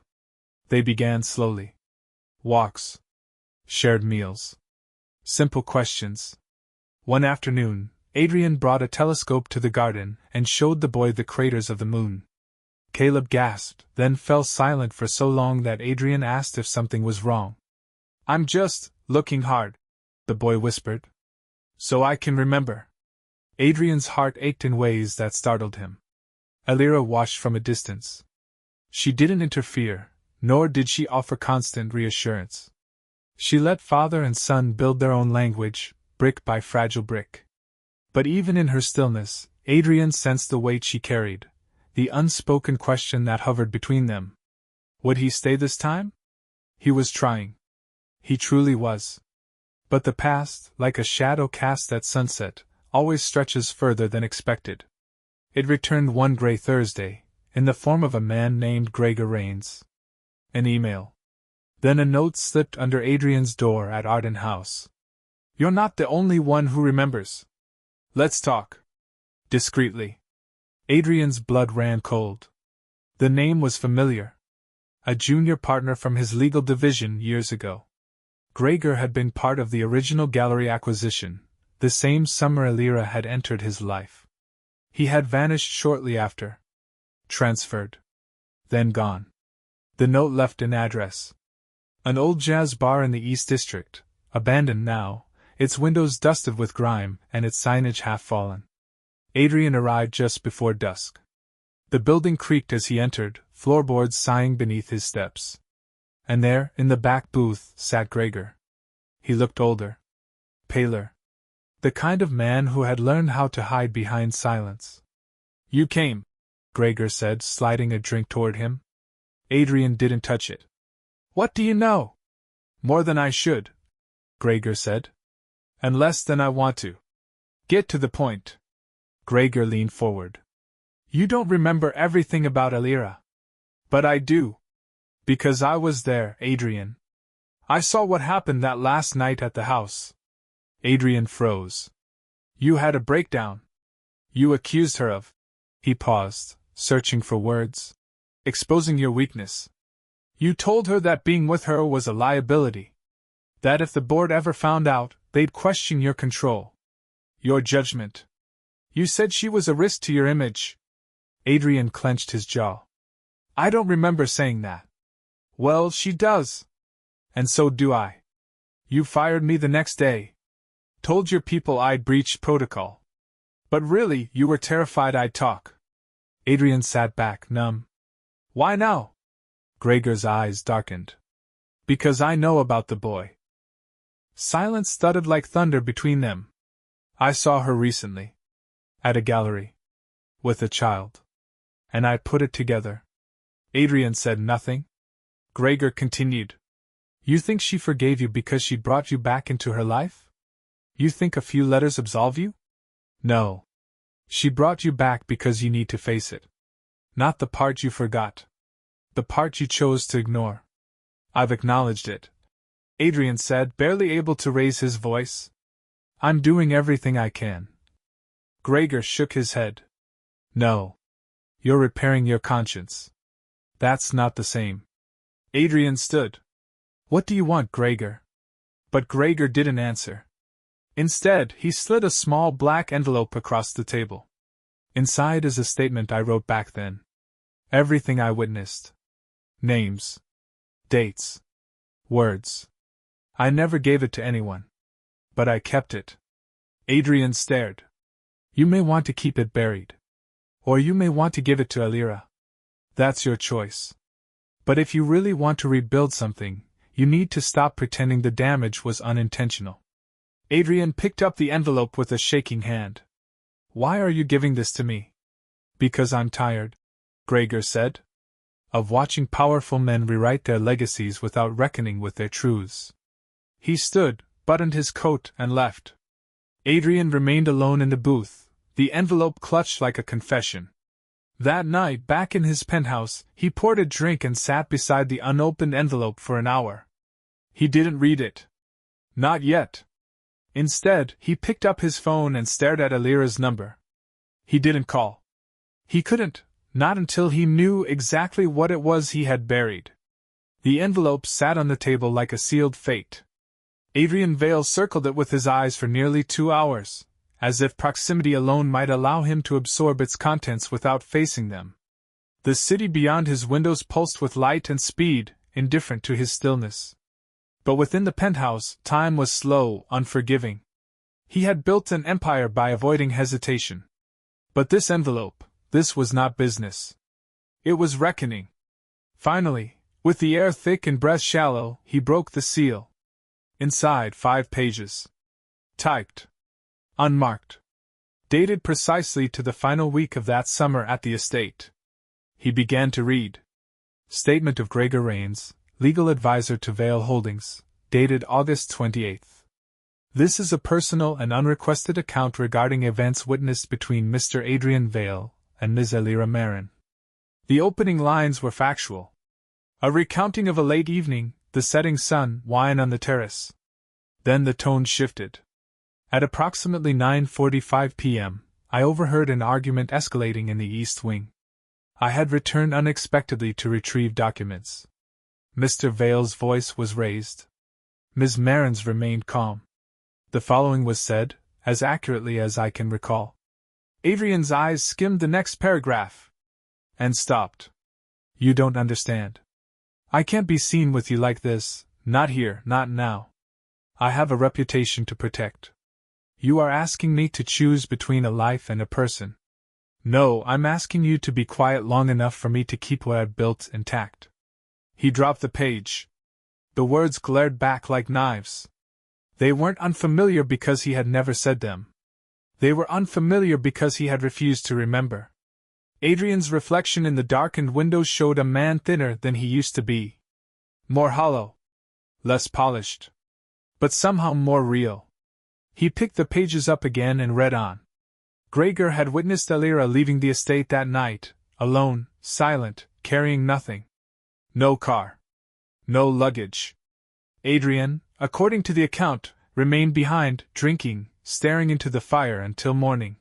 They began slowly. Walks. Shared meals. Simple questions. One afternoon, Adrian brought a telescope to the garden and showed the boy the craters of the moon. Caleb gasped, then fell silent for so long that Adrian asked if something was wrong. "I'm just looking hard," the boy whispered. "So I can remember." Adrian's heart ached in ways that startled him. Alira watched from a distance. She didn't interfere, nor did she offer constant reassurance. She let father and son build their own language, brick by fragile brick. But even in her stillness, Adrian sensed the weight she carried, the unspoken question that hovered between them. Would he stay this time? He was trying. He truly was. But the past, like a shadow cast at sunset, always stretches further than expected. It returned one gray Thursday, in the form of a man named Gregor Rains. An email. Then a note slipped under Adrian's door at Arden House. You're not the only one who remembers. Let's talk. Discreetly. Adrian's blood ran cold. The name was familiar. A junior partner from his legal division years ago. Gregor had been part of the original gallery acquisition, the same summer Elira had entered his life. He had vanished shortly after. Transferred. Then gone. The note left an address. An old jazz bar in the East District, abandoned now, its windows dusted with grime and its signage half fallen. Adrian arrived just before dusk. The building creaked as he entered, floorboards sighing beneath his steps. And there, in the back booth, sat Gregor. He looked older. Paler. The kind of man who had learned how to hide behind silence. You came, Gregor said, sliding a drink toward him. Adrian didn't touch it. What do you know? More than I should, Gregor said. And less than I want to. Get to the point. Gregor leaned forward. You don't remember everything about Elira. But I do. Because I was there, Adrian. I saw what happened that last night at the house. Adrian froze. You had a breakdown. You accused her of. He paused, searching for words. Exposing your weakness. You told her that being with her was a liability. That if the board ever found out, they'd question your control. Your judgment. You said she was a risk to your image. Adrian clenched his jaw. I don't remember saying that. Well, she does. And so do I. You fired me the next day. Told your people I'd breached protocol. But really, you were terrified I'd talk. Adrian sat back, numb. Why now? Gregor's eyes darkened. Because I know about the boy. Silence thudded like thunder between them. I saw her recently. At a gallery. With a child. And I put it together. Adrian said nothing. Gregor continued. You think she forgave you because she brought you back into her life? You think a few letters absolve you? No. She brought you back because you need to face it. Not the part you forgot. The part you chose to ignore. I've acknowledged it. Adrian said, barely able to raise his voice. I'm doing everything I can. Gregor shook his head. No. You're repairing your conscience. That's not the same. Adrian stood. What do you want, Gregor? But Gregor didn't answer. Instead, he slid a small black envelope across the table. Inside is a statement I wrote back then. Everything I witnessed. Names. Dates. Words. I never gave it to anyone. But I kept it. Adrian stared. You may want to keep it buried. Or you may want to give it to Elira. That's your choice. But if you really want to rebuild something, you need to stop pretending the damage was unintentional. Adrian picked up the envelope with a shaking hand. Why are you giving this to me? Because I'm tired, Gregor said. Of watching powerful men rewrite their legacies without reckoning with their truths. He stood, buttoned his coat, and left. Adrian remained alone in the booth, the envelope clutched like a confession. That night, back in his penthouse, he poured a drink and sat beside the unopened envelope for an hour. He didn't read it. Not yet. Instead, he picked up his phone and stared at Elira's number. He didn't call. He couldn't, not until he knew exactly what it was he had buried. The envelope sat on the table like a sealed fate. Adrian Vale circled it with his eyes for nearly 2 hours, as if proximity alone might allow him to absorb its contents without facing them. The city beyond his windows pulsed with light and speed, indifferent to his stillness. But within the penthouse, time was slow, unforgiving. He had built an empire by avoiding hesitation. But this envelope, this was not business. It was reckoning. Finally, with the air thick and breath shallow, he broke the seal. Inside 5 pages. Typed. Unmarked. Dated precisely to the final week of that summer at the estate. He began to read. Statement of Gregor Rains, legal advisor to Vale Holdings, dated August 28th. This is a personal and unrequested account regarding events witnessed between Mr. Adrian Vale and Ms. Elira Marin. The opening lines were factual. A recounting of a late evening, the setting sun, wine on the terrace. Then the tone shifted. At approximately 9:45 p.m., I overheard an argument escalating in the East Wing. I had returned unexpectedly to retrieve documents. Mr. Vale's voice was raised. Ms. Marin's remained calm. The following was said, as accurately as I can recall. Adrian's eyes skimmed the next paragraph. And stopped. You don't understand. I can't be seen with you like this, not here, not now. I have a reputation to protect. You are asking me to choose between a life and a person. No, I'm asking you to be quiet long enough for me to keep what I've built intact. He dropped the page. The words glared back like knives. They weren't unfamiliar because he had never said them. They were unfamiliar because he had refused to remember. Adrian's reflection in the darkened windows showed a man thinner than he used to be. More hollow. Less polished. But somehow more real. He picked the pages up again and read on. Gregor had witnessed Elira leaving the estate that night, alone, silent, carrying nothing. No car. No luggage. Adrian, according to the account, remained behind, drinking, staring into the fire until morning.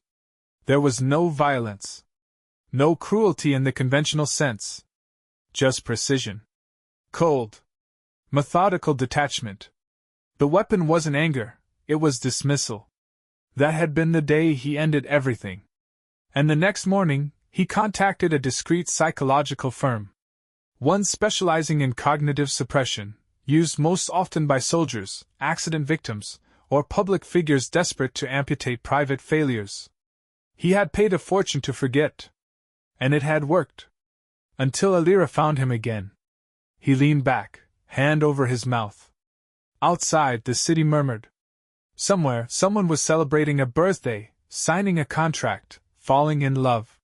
There was no violence. No cruelty in the conventional sense. Just precision. Cold. Methodical detachment. The weapon wasn't anger, it was dismissal. That had been the day he ended everything. And the next morning, he contacted a discreet psychological firm. One specializing in cognitive suppression, used most often by soldiers, accident victims, or public figures desperate to amputate private failures. He had paid a fortune to forget. And it had worked. Until Elira found him again. He leaned back, hand over his mouth. Outside, the city murmured. Somewhere, someone was celebrating a birthday, signing a contract, falling in love.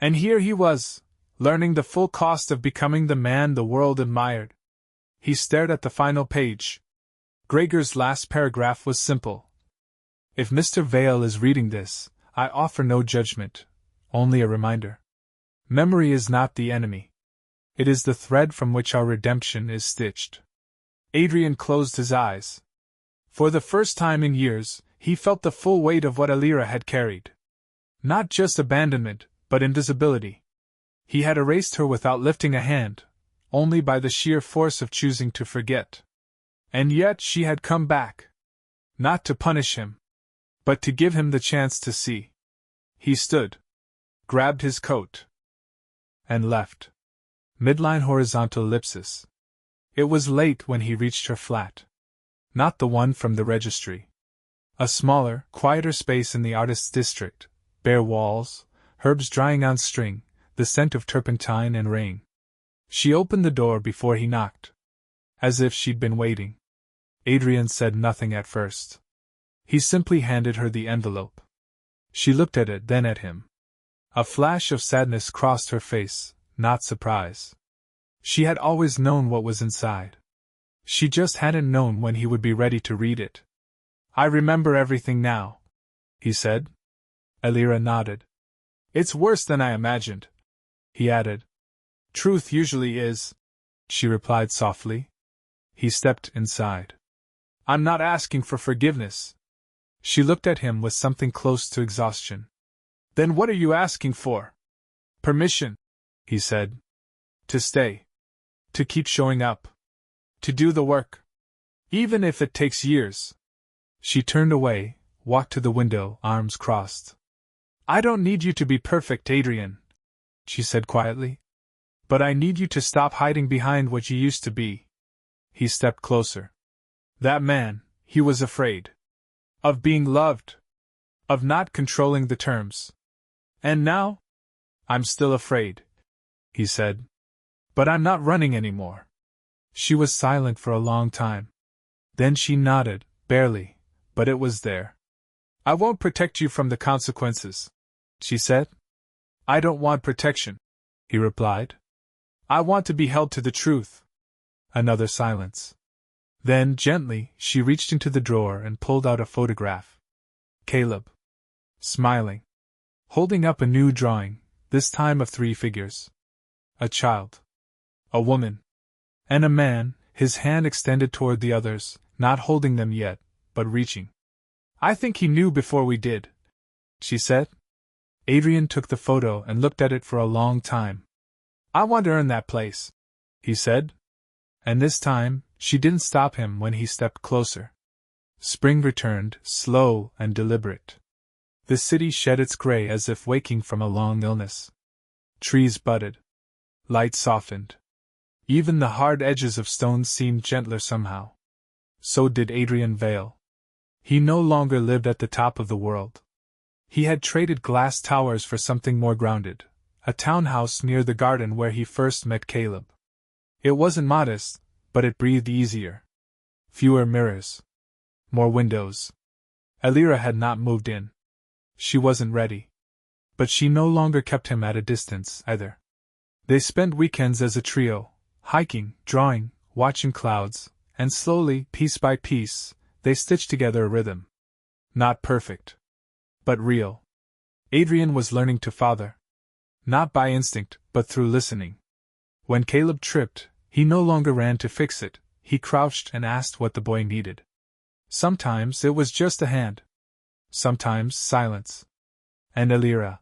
And here he was, learning the full cost of becoming the man the world admired. He stared at the final page. Gregor's last paragraph was simple. If Mr. Vale is reading this, I offer no judgment, only a reminder. Memory is not the enemy. It is the thread from which our redemption is stitched. Adrian closed his eyes. For the first time in years, he felt the full weight of what Elira had carried. Not just abandonment, but invisibility. He had erased her without lifting a hand, only by the sheer force of choosing to forget. And yet she had come back. Not to punish him, but to give him the chance to see. He stood, grabbed his coat, and left. Midline horizontal ellipsis. It was late when he reached her flat. Not the one from the registry. A smaller, quieter space in the artist's district, bare walls, herbs drying on string, the scent of turpentine and rain. She opened the door before he knocked. As if she'd been waiting. Adrian said nothing at first. He simply handed her the envelope. She looked at it, then at him. A flash of sadness crossed her face, not surprise. She had always known what was inside. She just hadn't known when he would be ready to read it. I remember everything now, he said. Elira nodded. It's worse than I imagined, he added. Truth usually is, she replied softly. He stepped inside. I'm not asking for forgiveness. She looked at him with something close to exhaustion. Then what are you asking for? Permission, he said. To stay. To keep showing up. To do the work. Even if it takes years. She turned away, walked to the window, arms crossed. I don't need you to be perfect, Adrian, she said quietly. But I need you to stop hiding behind what you used to be. He stepped closer. That man, he was afraid. Of being loved. Of not controlling the terms. And now? I'm still afraid, he said. But I'm not running anymore. She was silent for a long time. Then she nodded, barely, but it was there. I won't protect you from the consequences, she said. I don't want protection, he replied. I want to be held to the truth. Another silence. Then, gently, she reached into the drawer and pulled out a photograph. Caleb. Smiling. Holding up a new drawing, this time of 3 figures. A child. A woman. And a man, his hand extended toward the others, not holding them yet, but reaching. I think he knew before we did, she said. Adrian took the photo and looked at it for a long time. I want to earn that place, he said. And this time, she didn't stop him when he stepped closer. Spring returned, slow and deliberate. The city shed its gray as if waking from a long illness. Trees budded. Light softened. Even the hard edges of stone seemed gentler somehow. So did Adrian Vale. He no longer lived at the top of the world. He had traded glass towers for something more grounded, a townhouse near the garden where he first met Caleb. It wasn't modest, but it breathed easier. Fewer mirrors. More windows. Elira had not moved in. She wasn't ready. But she no longer kept him at a distance, either. They spent weekends as a trio, hiking, drawing, watching clouds, and slowly, piece by piece, they stitched together a rhythm. Not perfect. But real. Adrian was learning to father. Not by instinct, but through listening. When Caleb tripped, he no longer ran to fix it, he crouched and asked what the boy needed. Sometimes it was just a hand. Sometimes silence. And Elira.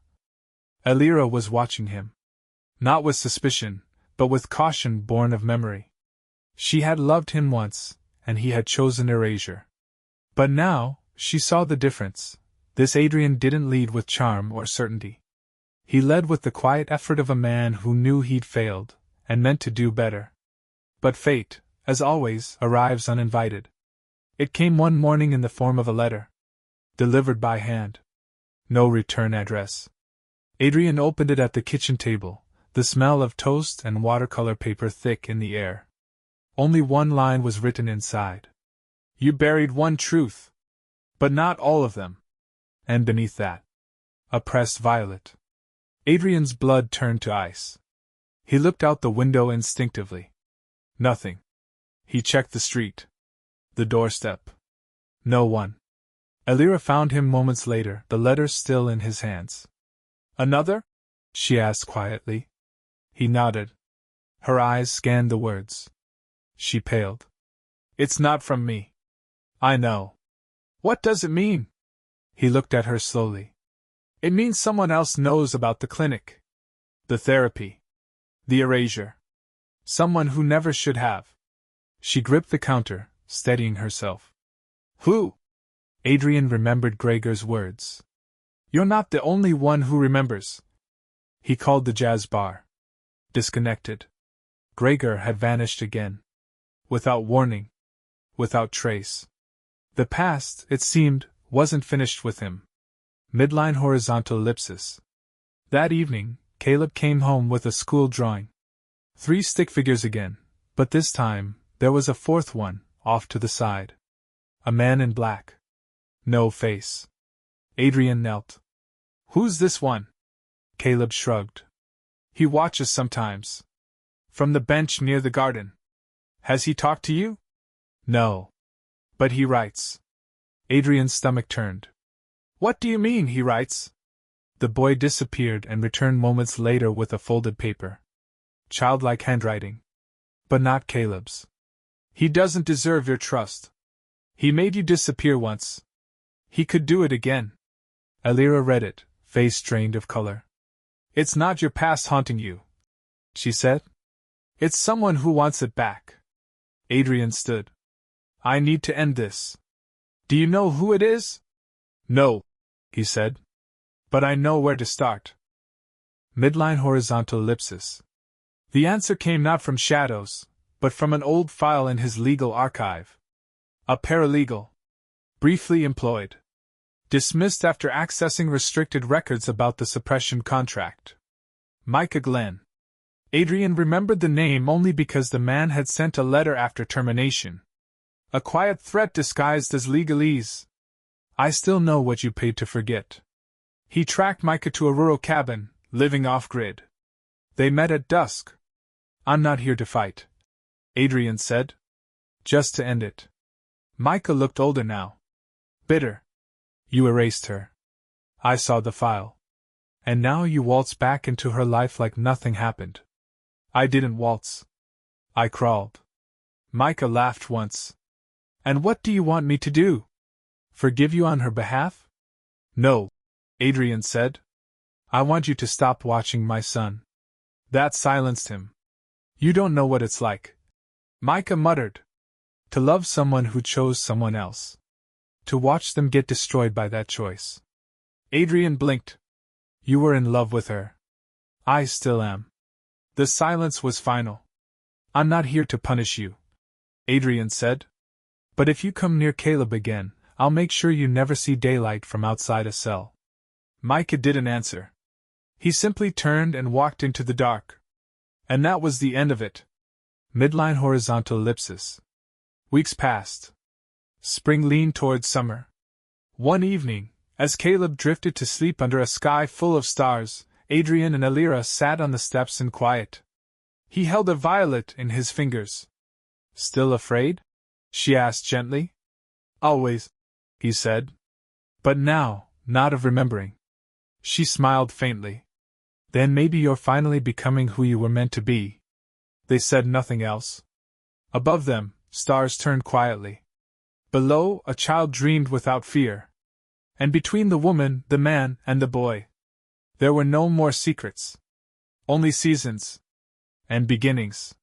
Elira was watching him. Not with suspicion, but with caution born of memory. She had loved him once, and he had chosen erasure. But now, she saw the difference. This Adrian didn't lead with charm or certainty. He led with the quiet effort of a man who knew he'd failed, and meant to do better. But fate, as always, arrives uninvited. It came one morning in the form of a letter. Delivered by hand. No return address. Adrian opened it at the kitchen table, the smell of toast and watercolor paper thick in the air. Only one line was written inside. You buried one truth. But not all of them. And beneath that, a pressed violet. Adrian's blood turned to ice. He looked out the window instinctively. Nothing. He checked the street. The doorstep. No one. Elira found him moments later, the letter still in his hands. Another? She asked quietly. He nodded. Her eyes scanned the words. She paled. It's not from me. I know. What does it mean? He looked at her slowly. It means someone else knows about the clinic. The therapy. The erasure. Someone who never should have. She gripped the counter, steadying herself. Who? Adrian remembered Gregor's words. You're not the only one who remembers. He called the jazz bar. Disconnected. Gregor had vanished again. Without warning. Without trace. The past, it seemed, wasn't finished with him. Midline horizontal ellipsis. That evening, Caleb came home with a school drawing. 3 stick figures again, but this time, there was a 4th one, off to the side. A man in black. No face. Adrian knelt. Who's this one? Caleb shrugged. He watches sometimes. From the bench near the garden. Has he talked to you? No. But he writes. Adrian's stomach turned. What do you mean, he writes? The boy disappeared and returned moments later with a folded paper. Childlike handwriting. But not Caleb's. He doesn't deserve your trust. He made you disappear once. He could do it again. Elira read it, face drained of color. It's not your past haunting you, she said. It's someone who wants it back. Adrian stood. I need to end this. Do you know who it is? No, he said. But I know where to start. Midline horizontal ellipsis. The answer came not from shadows, but from an old file in his legal archive. A paralegal. Briefly employed. Dismissed after accessing restricted records about the suppression contract. Micah Glenn. Adrian remembered the name only because the man had sent a letter after termination. A quiet threat disguised as legalese. I still know what you paid to forget. He tracked Micah to a rural cabin, living off-grid. They met at dusk. I'm not here to fight, Adrian said. Just to end it. Micah looked older now. Bitter. You erased her. I saw the file. And now you waltz back into her life like nothing happened. I didn't waltz. I crawled. Micah laughed once. And what do you want me to do? Forgive you on her behalf? No, Adrian said. I want you to stop watching my son. That silenced him. You don't know what it's like, Micah muttered. To love someone who chose someone else. To watch them get destroyed by that choice. Adrian blinked. You were in love with her. I still am. The silence was final. I'm not here to punish you, Adrian said. But if you come near Caleb again, I'll make sure you never see daylight from outside a cell. Micah didn't answer. He simply turned and walked into the dark. And that was the end of it. Midline horizontal ellipsis. Weeks passed. Spring leaned towards summer. One evening, as Caleb drifted to sleep under a sky full of stars, Adrian and Elira sat on the steps in quiet. He held a violet in his fingers. Still afraid? She asked gently. Always, he said. But now, not of remembering. She smiled faintly. Then maybe you're finally becoming who you were meant to be. They said nothing else. Above them, stars turned quietly. Below, a child dreamed without fear. And between the woman, the man, and the boy, there were no more secrets. Only seasons. And beginnings.